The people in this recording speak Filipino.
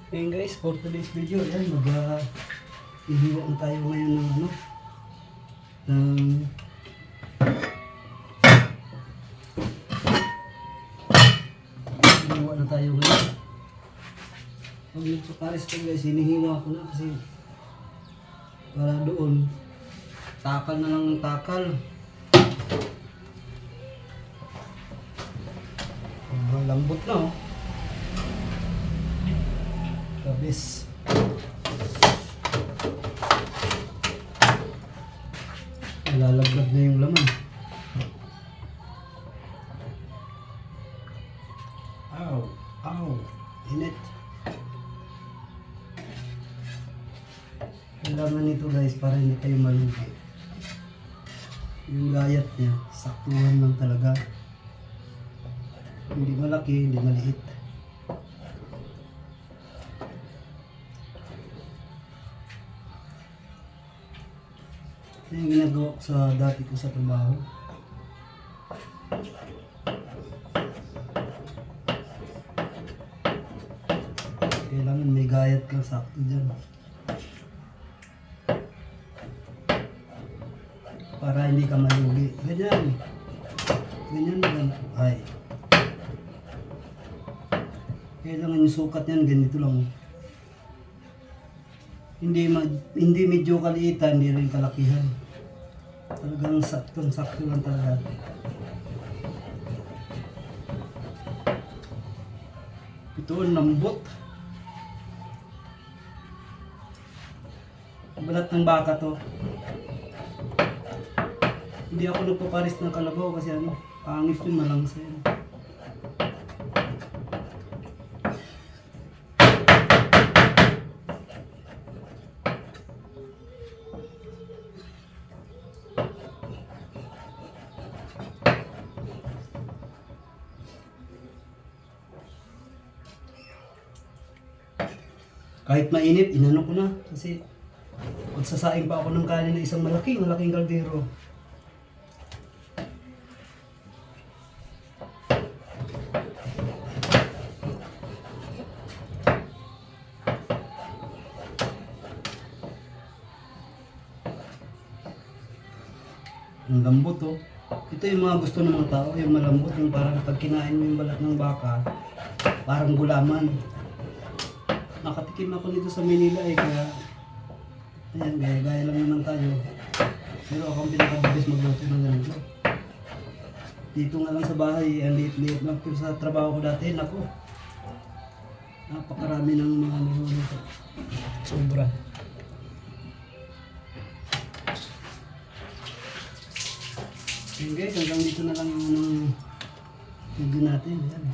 Ayun guys, for today's video, yan, ihiwa na tayo ngayon ng ng ihiwa na tayo ngayon. Pag nagsukaris ko guys, hinihiwa ko na kasi para doon, takal na lang ng takal. Lambot na oh. Kabis. Lalaglag na yung laman. Ow! Ow! Init. Kailangan nito guys para hindi kayo malugi. Yung gayat niya, saktuhan lang talaga. Hindi malaki, hindi maliit. Ito yung ginagawa ko sa dati ko sa trabaho. Kailangan may gayat kang sakto dyan. Para hindi ka malugi. Ganyan. Ganyan lang. Ay. Kailangan yung sukat niyan, ganito lang. Hindi medyo kaliitan, hindi rin kalakihan. Talagang sakto lang talaga. Ito ang lambot. Balat ng baka to. Hindi ako nagpaparis ng kalabaw kasi pangit yun, malangsa yun. Kahit mainit, inano ko na kasi magsasaing pa ako ng kanin na isang malaking kaldero. Ang lambot oh. Ito yung mga gusto ng mga tao, yung malambot, yung parang pag kinain mo yung balat ng baka, parang gulaman. Nakatikim ako dito sa Manila kaya ayan, gaya lang naman tayo. Pero ako ang pinakababis magluto ng ganito. Dito nga lang sa bahay, ang liit-liit lang. Pero sa trabaho ko dati, naku, napakarami ng mga nito. Sobra. Ayan guys, hanggang dito na lang yung video natin. Ayan.